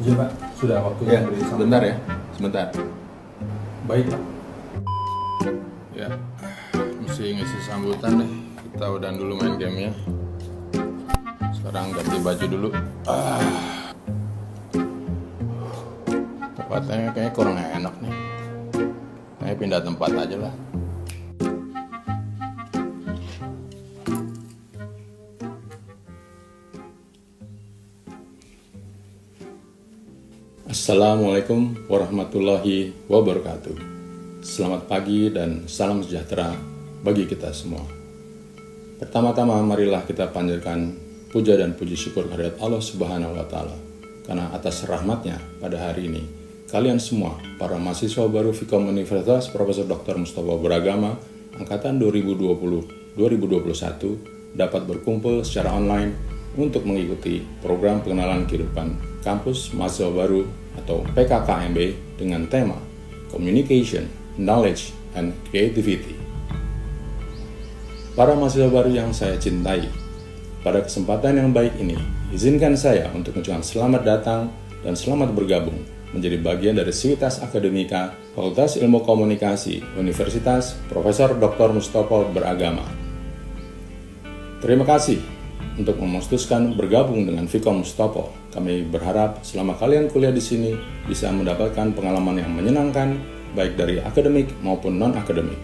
Izin Pak, sudah waktunya Ya, beri sebentar ya, sebentar. Baik Pak. Ya, mesti ngisi sambutan deh. Kita udah dulu main gamenya. Sekarang ganti baju dulu. Tempatnya kayaknya kurang enak nih. Kayaknya pindah tempat aja lah. Assalamualaikum warahmatullahi wabarakatuh. Selamat pagi dan salam sejahtera bagi kita semua. Pertama-tama marilah kita panjatkan puja dan puji syukur kehadirat Allah Subhanahu wa taala karena atas rahmatnya pada hari ini kalian semua para mahasiswa baru Fikom Universitas Profesor Dr. Mustafa Beragama angkatan 2020-2021 dapat berkumpul secara online untuk mengikuti program pengenalan kehidupan kampus mahasiswa baru atau PKKMB dengan tema Communication, Knowledge, and Creativity. Para mahasiswa baru yang saya cintai, pada kesempatan yang baik ini, izinkan saya untuk mengucapkan selamat datang dan selamat bergabung menjadi bagian dari Sivitas Akademika Fakultas Ilmu Komunikasi Universitas Profesor Dr. Mustafa Beragama. Terima kasih untuk memutuskan bergabung dengan Fikom Mustafa. Kami berharap selama kalian kuliah di sini bisa mendapatkan pengalaman yang menyenangkan, baik dari akademik maupun non-akademik.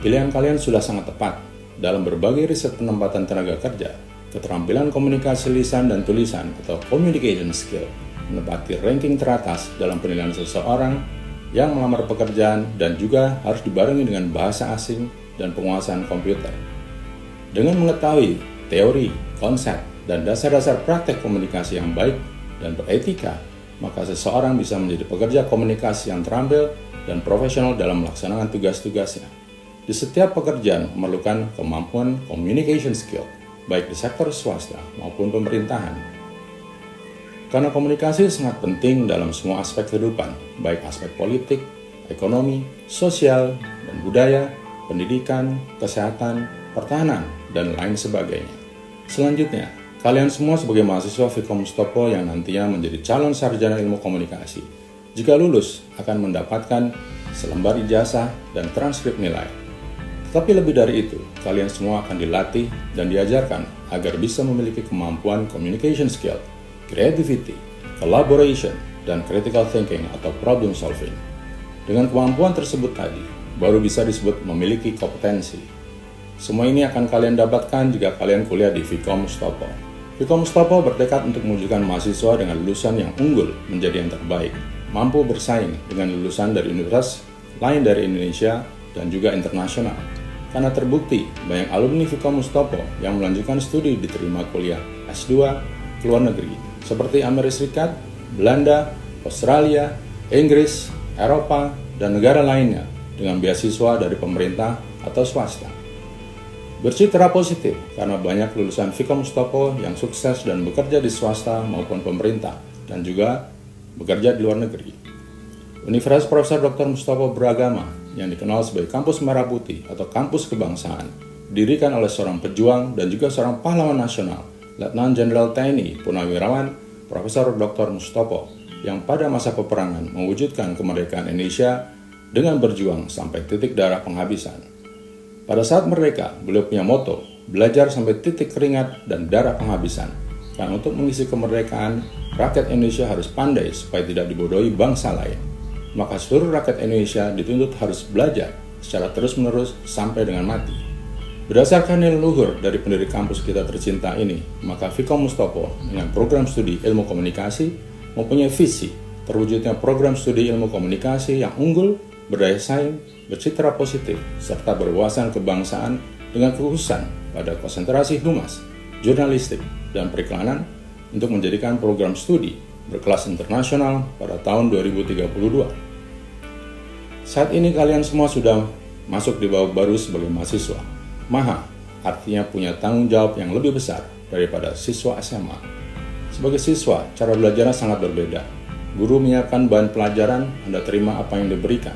Pilihan kalian sudah sangat tepat dalam berbagai riset penempatan tenaga kerja. Keterampilan komunikasi lisan dan tulisan atau communication skill menempati ranking teratas dalam penilaian seseorang yang melamar pekerjaan dan juga harus dibarengi dengan bahasa asing dan penguasaan komputer. Dengan mengetahui teori, konsep, dan dasar-dasar praktek komunikasi yang baik dan beretika, maka seseorang bisa menjadi pekerja komunikasi yang terampil dan profesional dalam melaksanakan tugas-tugasnya. Di setiap pekerjaan memerlukan kemampuan communication skill, baik di sektor swasta maupun pemerintahan. Karena komunikasi sangat penting dalam semua aspek kehidupan, baik aspek politik, ekonomi, sosial, dan budaya, pendidikan, kesehatan, pertahanan, dan lain sebagainya. Selanjutnya, kalian semua sebagai mahasiswa Fikom Mustafa yang nantinya menjadi calon sarjana ilmu komunikasi, jika lulus akan mendapatkan selembar ijazah dan transkrip nilai. Tetapi lebih dari itu, kalian semua akan dilatih dan diajarkan agar bisa memiliki kemampuan communication skill, creativity, collaboration, dan critical thinking atau problem solving. Dengan kemampuan tersebut tadi, baru bisa disebut memiliki kompetensi. Semua ini akan kalian dapatkan jika kalian kuliah di Fikom Mustafa. Fikom Mustafa bertekad untuk mewujudkan mahasiswa dengan lulusan yang unggul menjadi yang terbaik, mampu bersaing dengan lulusan dari universitas lain dari Indonesia dan juga internasional. Karena terbukti banyak alumni Fikom Mustafa yang melanjutkan studi diterima kuliah S2 ke luar negeri, seperti Amerika Serikat, Belanda, Australia, Inggris, Eropa, dan negara lainnya dengan beasiswa dari pemerintah atau swasta. Bercitra positif karena banyak lulusan Fikom Mustafa yang sukses dan bekerja di swasta maupun pemerintah dan juga bekerja di luar negeri. Universitas Profesor Dr. Mustafa Beragama yang dikenal sebagai Kampus Merah Putih atau Kampus Kebangsaan didirikan oleh seorang pejuang dan juga seorang pahlawan nasional, Letnan Jenderal TNI Purnawirawan Profesor Dr. Mustafa yang pada masa peperangan mewujudkan kemerdekaan Indonesia dengan berjuang sampai titik darah penghabisan. Pada saat merdeka, beliau punya moto, belajar sampai titik keringat dan darah penghabisan. Karena untuk mengisi kemerdekaan, rakyat Indonesia harus pandai supaya tidak dibodohi bangsa lain. Maka seluruh rakyat Indonesia dituntut harus belajar secara terus-menerus sampai dengan mati. Berdasarkan nilai luhur dari pendiri kampus kita tercinta ini, maka Fikom Mustafa dengan program studi ilmu komunikasi mempunyai visi terwujudnya program studi ilmu komunikasi yang unggul, berdaya saing, bercitra positif, serta berwawasan kebangsaan dengan kekhususan pada konsentrasi humas, jurnalistik, dan periklanan untuk menjadikan program studi berkelas internasional pada tahun 2032. Saat ini kalian semua sudah masuk di babak baru sebagai mahasiswa. Maha artinya punya tanggung jawab yang lebih besar daripada siswa SMA. Sebagai siswa, cara belajarnya sangat berbeda. Guru menyiapkan bahan pelajaran, Anda terima apa yang diberikan.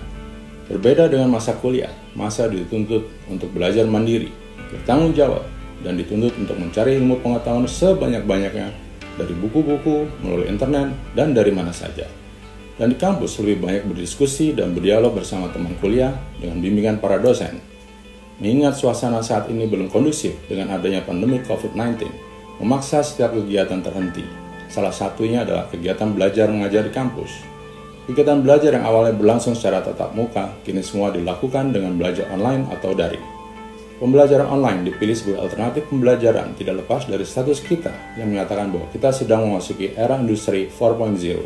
Berbeda dengan masa kuliah, masa dituntut untuk belajar mandiri, bertanggung jawab, dan dituntut untuk mencari ilmu pengetahuan sebanyak-banyaknya dari buku-buku, melalui internet, dan dari mana saja. Dan di kampus lebih banyak berdiskusi dan berdialog bersama teman kuliah dengan bimbingan para dosen. Mengingat suasana saat ini belum kondusif dengan adanya pandemi COVID-19, memaksa setiap kegiatan terhenti. Salah satunya adalah kegiatan belajar mengajar di kampus. Kegiatan belajar yang awalnya berlangsung secara tatap muka, kini semua dilakukan dengan belajar online atau daring. Pembelajaran online dipilih sebagai alternatif pembelajaran tidak lepas dari status kita yang menyatakan bahwa kita sedang memasuki era industri 4.0.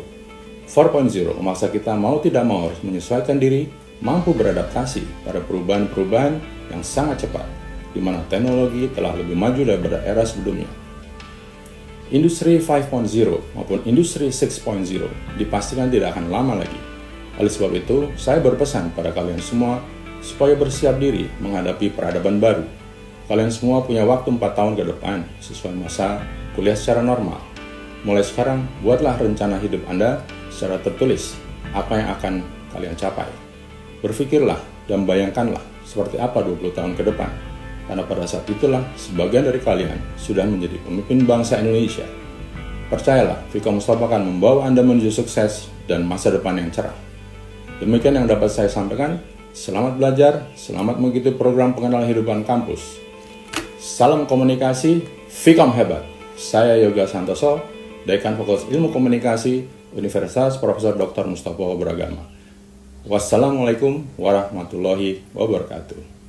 4.0 memaksa kita mau tidak mau harus menyesuaikan diri, mampu beradaptasi pada perubahan-perubahan yang sangat cepat, di mana teknologi telah lebih maju daripada era sebelumnya. Industri 5.0 maupun Industri 6.0 dipastikan tidak akan lama lagi. Oleh sebab itu, saya berpesan pada kalian semua supaya bersiap diri menghadapi peradaban baru. Kalian semua punya waktu 4 tahun ke depan sesuai masa kuliah secara normal. Mulai sekarang, buatlah rencana hidup Anda secara tertulis apa yang akan kalian capai. Berpikirlah dan bayangkanlah seperti apa 20 tahun ke depan. Karena pada saat itulah sebagian dari kalian sudah menjadi pemimpin bangsa Indonesia. Percayalah, Vkom Mustafa akan membawa Anda menuju sukses dan masa depan yang cerah. Demikian yang dapat saya sampaikan. Selamat belajar, selamat mengikuti program pengenalan kehidupan kampus. Salam komunikasi, Vkom hebat. Saya Yoga Santoso, Dekan Fakultas Ilmu Komunikasi, Universitas Profesor Dr. Mustafa Beragama. Wassalamualaikum warahmatullahi wabarakatuh.